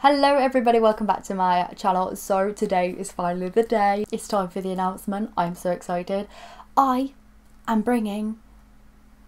Hello everybody, welcome back to my channel. So today is finally the day. It's time for the announcement. I'm so excited. I am bringing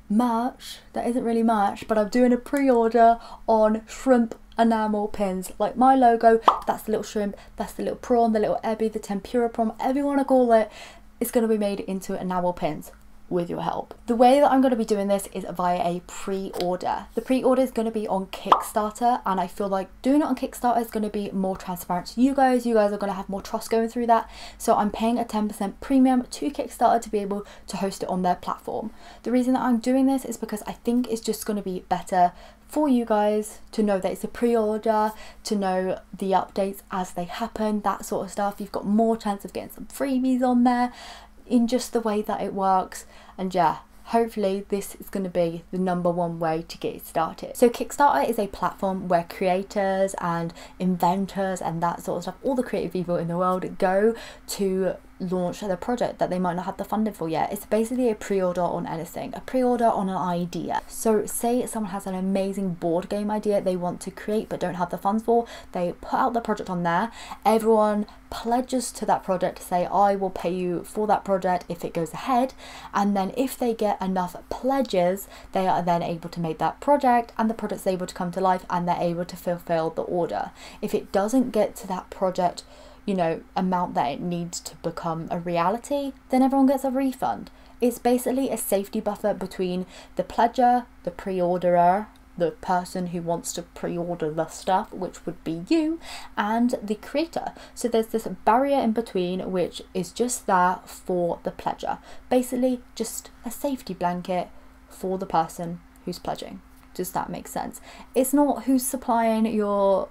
merch that isn't really merch, but I'm doing a pre-order on shrimp enamel pins. Like my logo, that's the little shrimp, that's the little prawn, the little ebi, the tempura prawn, whatever you want to call it. It's going to be made into enamel pins with your help. The way that I'm going to be doing this is via a pre-order. The pre-order is going to be on Kickstarter, and I feel like doing it on Kickstarter is going to be more transparent to you guys. You guys are going to have more trust going through that. So I'm paying a 10% premium to Kickstarter to be able to host it on their platform. The reason that I'm doing this is because I think it's just going to be better for you guys to know that it's a pre-order, to know the updates as they happen, that sort of stuff. You've got more chance of getting some freebies on there in just the way that it works. And yeah, hopefully this is going to be the #1 way to get it started. So Kickstarter is a platform where creators and inventors and that sort of stuff, all the creative people in the world, go to launch their project that they might not have the funding for yet. It's basically a pre-order on anything, a pre-order on an idea. So say someone has an amazing board game idea they want to create but don't have the funds for, they put out the project on there, everyone pledges to that project to say, I will pay you for that project if it goes ahead, and then if they get enough pledges, they are then able to make that project, and the project's able to come to life and they're able to fulfill the order. If it doesn't get to that project, you know, amount that it needs to become a reality, then everyone gets a refund. It's basically a safety buffer between the pledger, the pre-orderer, the person who wants to pre-order the stuff, which would be you, and the creator. So there's this barrier in between, which is just that for the pledger. Basically just a safety blanket for the person who's pledging. Does that make sense? It's not who's supplying your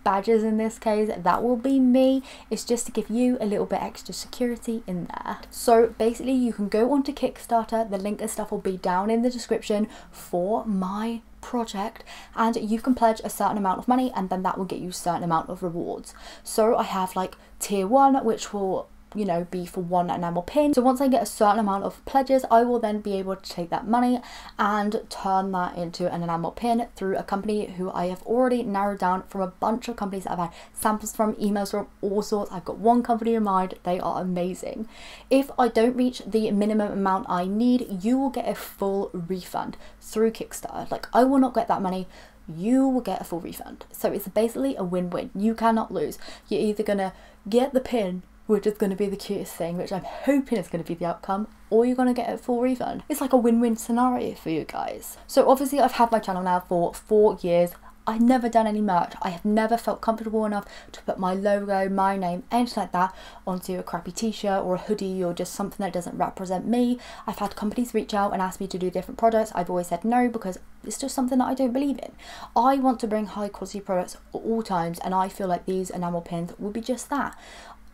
badges in this case, that will be me. It's just to give you a little bit extra security in there. So basically you can go onto Kickstarter, the link and stuff will be down in the description for my project, and you can pledge a certain amount of money and then that will get you a certain amount of rewards. So I have like tier 1, which will, you know, be for 1 enamel pin. So once I get a certain amount of pledges, I will then be able to take that money and turn that into an enamel pin through a company who I have already narrowed down from a bunch of companies that I've had samples from, emails from, all sorts. I've got one company in mind. They are amazing. If I don't reach the minimum amount I need, you will get a full refund through Kickstarter. Like, I will not get that money, you will get a full refund. So it's basically a win-win. You cannot lose. You're either gonna get the pin, which is going to be the cutest thing, which I'm hoping is going to be the outcome, or you're going to get a full refund. It's like a win-win scenario for you guys. So obviously I've had my channel now for 4 years. I've never done any merch. I have never felt comfortable enough to put my logo, my name, anything like that onto a crappy t-shirt or a hoodie or just something that doesn't represent me. I've had companies reach out and ask me to do different products. I've always said no because it's just something that I don't believe in. I want to bring high quality products at all times, and I feel like these enamel pins will be just that.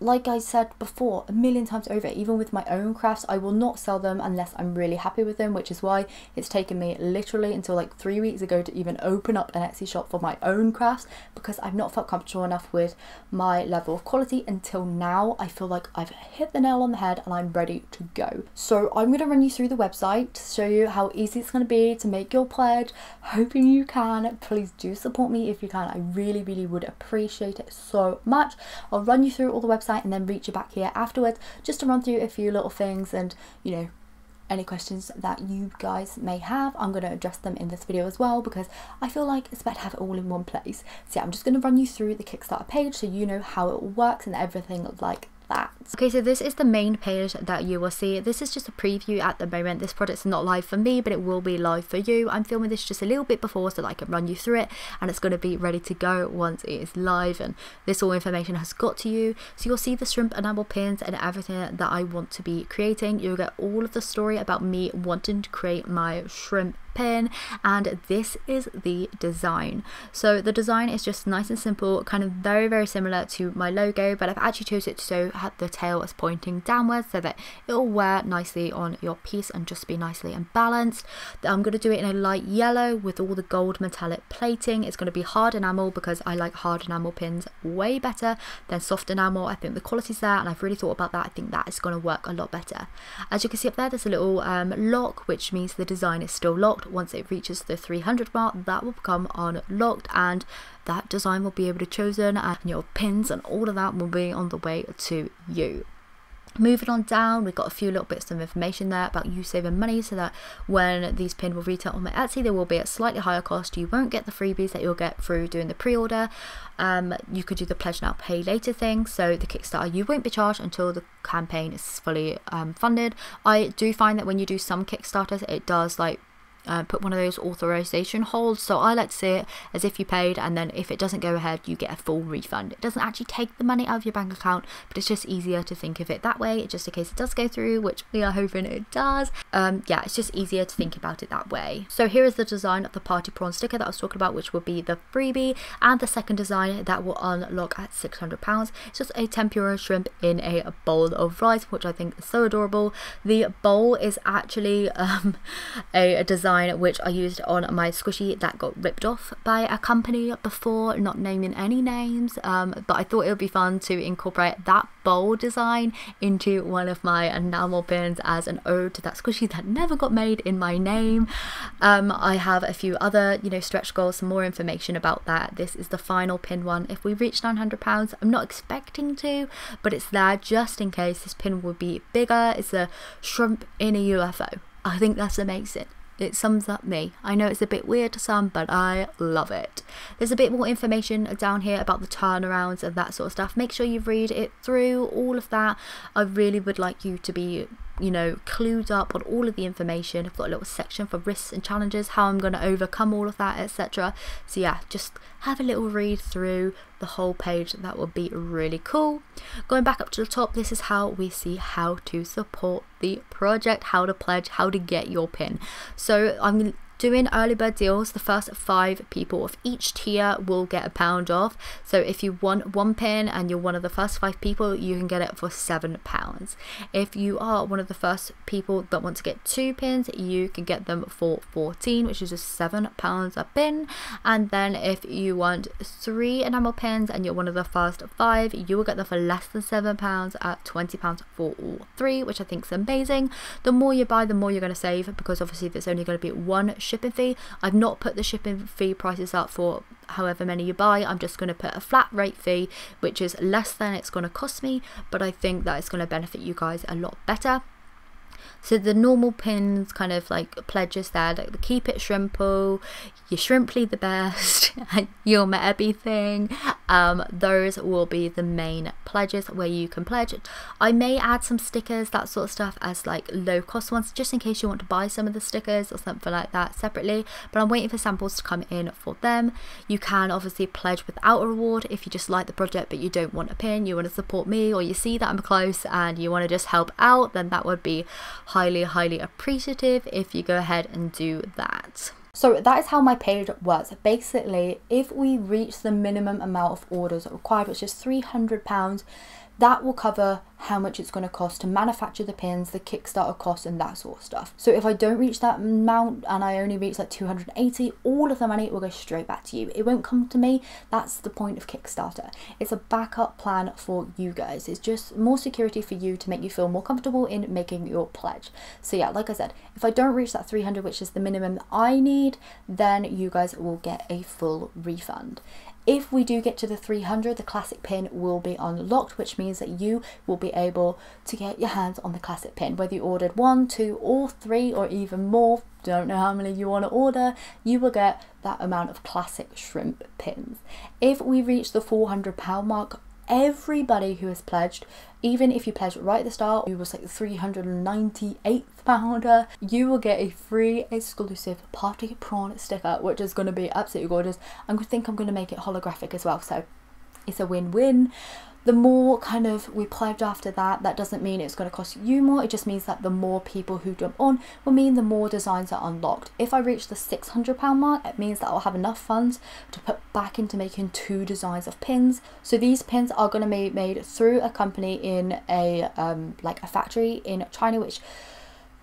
Like I said before, a million times over, even with my own crafts, I will not sell them unless I'm really happy with them, which is why it's taken me literally until like 3 weeks ago to even open up an Etsy shop for my own crafts, because I've not felt comfortable enough with my level of quality until now. I feel like I've hit the nail on the head and I'm ready to go. So I'm going to run you through the website to show you how easy it's going to be to make your pledge. Hoping you can. Please do support me if you can. I really would appreciate it so much. I'll run you through all the website and then reach you back here afterwards just to run through a few little things, and you know, any questions that you guys may have, I'm going to address them in this video as well, because I feel like it's better to have it all in one place. So yeah, I'm just going to run you through the Kickstarter page so you know how it works and everything like that. Okay, so this is the main page that you will see. This is just a preview at the moment. This project's not live for me, but it will be live for you. I'm filming this just a little bit before so that I can run you through it, and it's going to be ready to go once it is live and this all information has got to you. So you'll see the shrimp enamel pins and everything that I want to be creating. You'll get all of the story about me wanting to create my shrimp pin, and this is the design. So the design is just nice and simple, kind of very similar to my logo, but I've actually chosen it so the tail is pointing downwards so that it'll wear nicely on your piece and just be nicely and balanced. I'm going to do it in a light yellow with all the gold metallic plating. It's going to be hard enamel because I like hard enamel pins way better than soft enamel. I think the quality's there, and I've really thought about that. I think that is going to work a lot better. As you can see up there, there's a little lock, which means the design is still locked. unlocked. Once it reaches the 300 mark, that will become unlocked, and that design will be able to be chosen, and your pins and all of that will be on the way to you. Moving on down, we've got a few little bits of information there about you saving money, so that when these pins will retail on my Etsy, they will be at slightly higher cost. You won't get the freebies that you'll get through doing the pre-order. You could do the pledge now, pay later thing. So the Kickstarter, you won't be charged until the campaign is fully funded. I do find that when you do some Kickstarters, it does like put one of those authorization holds, so I like to see it as if you paid, and then if it doesn't go ahead, you get a full refund. It doesn't actually take the money out of your bank account, but it's just easier to think of it that way, just in case it does go through, which we are hoping it does. Yeah, it's just easier to think about it that way. So here is the design of the party prawn sticker that I was talking about, which would be the freebie, and the second design that will unlock at £600. It's just a tempura shrimp in a bowl of rice, which I think is so adorable. The bowl is actually a design which I used on my squishy that got ripped off by a company before, not naming any names, but I thought it would be fun to incorporate that bowl design into one of my enamel pins as an ode to that squishy that never got made in my name. I have a few other, you know, stretch goals, some more information about that. This is the final pin one. If we reach £900, I'm not expecting to, but it's there just in case. This pin will be bigger. It's a shrimp in a UFO. I think that's amazing. It sums up me. I know it's a bit weird to some, but I love it. There's a bit more information down here about the turnarounds and that sort of stuff. Make sure you read it through, all of that. I really would like you to be, you know, clued up on all of the information. I've got a little section for risks and challenges, how I'm going to overcome all of that, etc. So yeah, just have a little read through the whole page. That would be really cool. Going back up to the top, this is how we see how to support the project, how to pledge, how to get your pin. So I'm doing early bird deals. The first 5 people of each tier will get £1 off. So if you want 1 pin and you're one of the first 5 people, you can get it for £7. If you are one of the first people that want to get 2 pins, you can get them for 14, which is just £7 a pin. And then if you want 3 enamel pins and you're one of the first 5, you will get them for less than £7 at £20 for all 3, which I think is amazing. The more you buy, the more you're going to save, because obviously there's only going to be 1 shipping fee. I've not put the shipping fee prices up for however many you buy. I'm just going to put a flat rate fee, which is less than it's going to cost me, but I think that it's going to benefit you guys a lot better. So the normal pins, kind of like pledges there, like the keep it shrimple, you're shrimply the best, and you're my everything. Those will be the main pledges where you can pledge. I may add some stickers, that sort of stuff, as like low cost ones, just in case you want to buy some of the stickers or something like that separately, but I'm waiting for samples to come in for them. You can obviously pledge without a reward if you just like the project but you don't want a pin, you want to support me, or you see that I'm close and you want to just help out, then that would be highly appreciative if you go ahead and do that. So that is how my page works. Basically, if we reach the minimum amount of orders required, which is £300, that will cover how much it's going to cost to manufacture the pins, the Kickstarter cost, and that sort of stuff. So if I don't reach that amount and I only reach like 280, all of the money will go straight back to you. It won't come to me. That's the point of Kickstarter. It's a backup plan for you guys. It's just more security for you to make you feel more comfortable in making your pledge. So yeah, like I said, if I don't reach that 300, which is the minimum that I need, then you guys will get a full refund. If we do get to the 300, the classic pin will be unlocked, which means that you will be able to get your hands on the classic pin. Whether you ordered 1, 2 or 3 or even more, don't know how many you want to order, you will get that amount of classic shrimp pins. If we reach the £400 mark, everybody who has pledged, even if you pledged right at the start, it was like the 398th pounder, you will get a free exclusive party prawn sticker, which is going to be absolutely gorgeous. I think I'm going to make it holographic as well, so it's a win-win. The more kind of we pledge after that, that doesn't mean it's going to cost you more. It just means that the more people who jump on will mean the more designs are unlocked. If I reach the £600 mark, it means that I'll have enough funds to put back into making 2 designs of pins. So these pins are going to be made through a company in a like a factory in China, which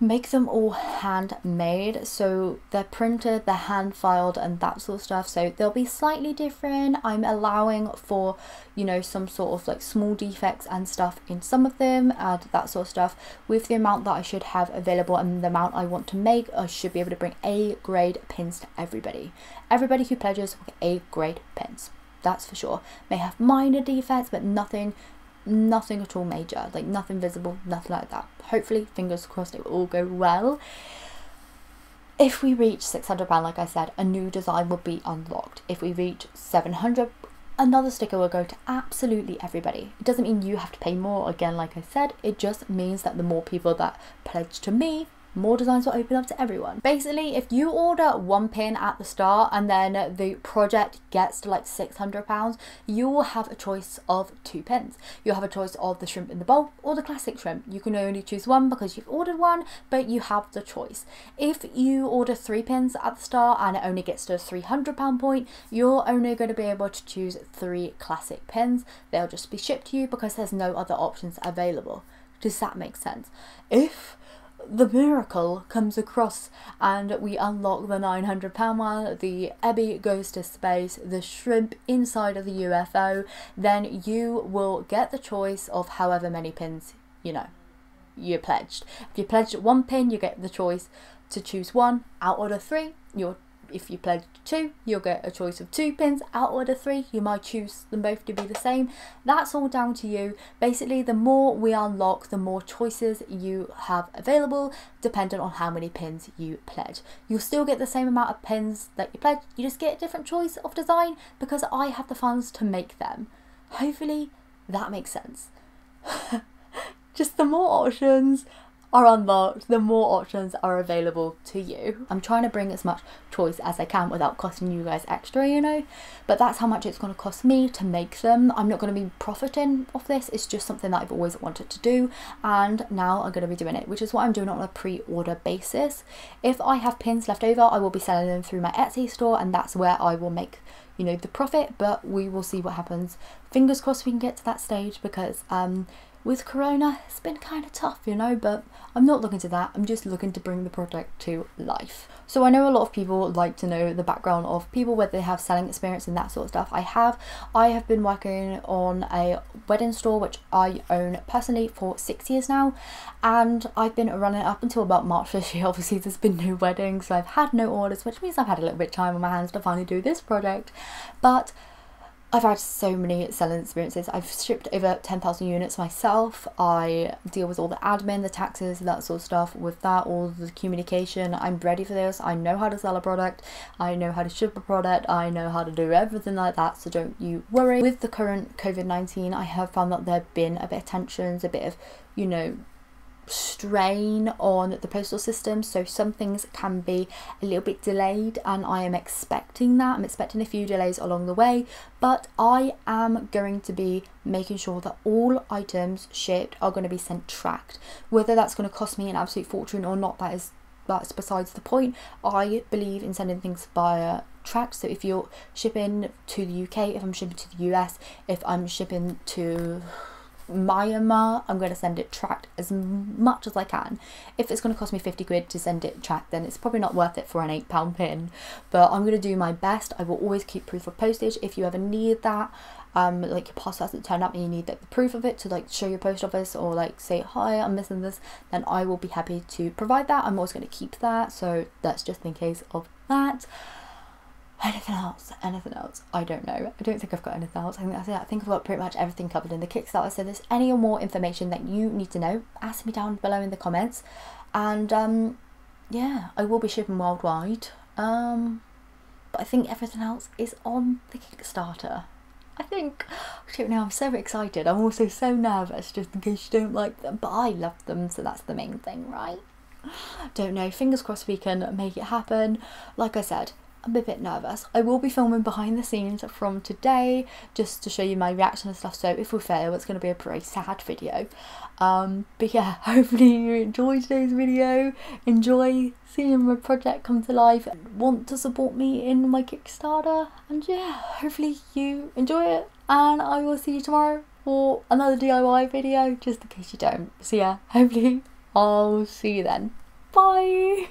make them all handmade, so they're printed, they're hand filed and that sort of stuff, so they'll be slightly different. I'm allowing for, you know, some sort of like small defects and stuff in some of them and that sort of stuff. With the amount that I should have available and the amount I want to make, I should be able to bring A grade pins to everybody. Everybody who pledges will get A grade pins, that's for sure. May have minor defects, but nothing at all major, like nothing visible, nothing like that. Hopefully, fingers crossed, it will all go well. If we reach £600, like I said, a new design will be unlocked. If we reach 700, another sticker will go to absolutely everybody. It doesn't mean you have to pay more, again, like I said, it just means that the more people that pledge to me, more designs will open up to everyone. Basically, if you order one pin at the start and then the project gets to like £600, you will have a choice of 2 pins. You'll have a choice of the shrimp in the bowl or the classic shrimp. You can only choose one because you've ordered one, but you have the choice. If you order 3 pins at the start and it only gets to a £300 point, you're only going to be able to choose 3 classic pins. They'll just be shipped to you because there's no other options available. Does that make sense? If the miracle comes across and we unlock the £900 one, the Ebby goes to space, the shrimp inside of the UFO, then you will get the choice of however many pins, you know, you pledged. If you pledged 1 pin, you get the choice to choose 1 out of the 3. If you pledge 2, you'll get a choice of 2 pins out of the 3. You might choose them both to be the same. That's all down to you. Basically, the more we unlock, the more choices you have available, depending on how many pins you pledge. You'll still get the same amount of pins that you pledge. You just get a different choice of design because I have the funds to make them. Hopefully, that makes sense. Just the more options are unlocked, the more options are available to you. I'm trying to bring as much choice as I can without costing you guys extra, you know, but that's how much it's going to cost me to make them. I'm not going to be profiting off this. It's just something that I've always wanted to do, and now I'm going to be doing it, which is what I'm doing on a pre-order basis. If I have pins left over, I will be selling them through my Etsy store, and that's where I will make, you know, the profit, but we will see what happens. Fingers crossed we can get to that stage, because with Corona, it's been kind of tough, you know, but I'm not looking to that. I'm just looking to bring the project to life. So I know a lot of people like to know the background of people, whether they have selling experience and that sort of stuff. I have been working on a wedding store, which I own personally, for 6 years now, and I've been running it up until about March this year. Obviously, there's been no weddings, so I've had no orders, which means I've had a little bit of time on my hands to finally do this project, but I've had so many selling experiences. I've shipped over 10,000 units myself. I deal with all the admin, the taxes, that sort of stuff. With that, all the communication, I'm ready for this. I know how to sell a product. I know how to ship a product. I know how to do everything like that, so don't you worry. With the current COVID-19, I have found that there have been a bit of tensions, a bit of, you know, strain on the postal system, so some things can be a little bit delayed, and I am expecting that. I'm expecting a few delays along the way, but I am going to be making sure that all items shipped are going to be sent tracked. Whether that's going to cost me an absolute fortune or not, that's besides the point. I believe in sending things via tracked. So if you're shipping to the UK, if I'm shipping to the US, if I'm shipping to Myanmar, I'm going to send it tracked as much as I can. If it's going to cost me 50 quid to send it tracked, then it's probably not worth it for an £8 pin, but I'm going to do my best. I will always keep proof of postage if you ever need that. Like your parcel hasn't turned up and you need the proof of it to like show your post office, or like say, hi, I'm missing this, then I will be happy to provide that. I'm always going to keep that, so that's just in case of that. Anything else? I don't know. I don't think I've got anything else. I think that's it. I think I've got pretty much everything covered in the Kickstarter. So if there's any more information that you need to know, ask me down below in the comments. And yeah, I will be shipping worldwide. But I think everything else is on the Kickstarter. I think. I don't know, I'm so excited. I'm also so nervous, just in case you don't like them. But I love them, so that's the main thing, right? Don't know. Fingers crossed we can make it happen. Like I said, I'm a bit nervous. I will be filming behind the scenes from today just to show you my reaction and stuff, so if we fail it's going to be a pretty sad video. But yeah, hopefully you enjoyed today's video, enjoy seeing my project come to life, and want to support me in my Kickstarter, and yeah, hopefully you enjoy it, and I will see you tomorrow for another DIY video, just in case you don't. So yeah, hopefully I'll see you then. Bye.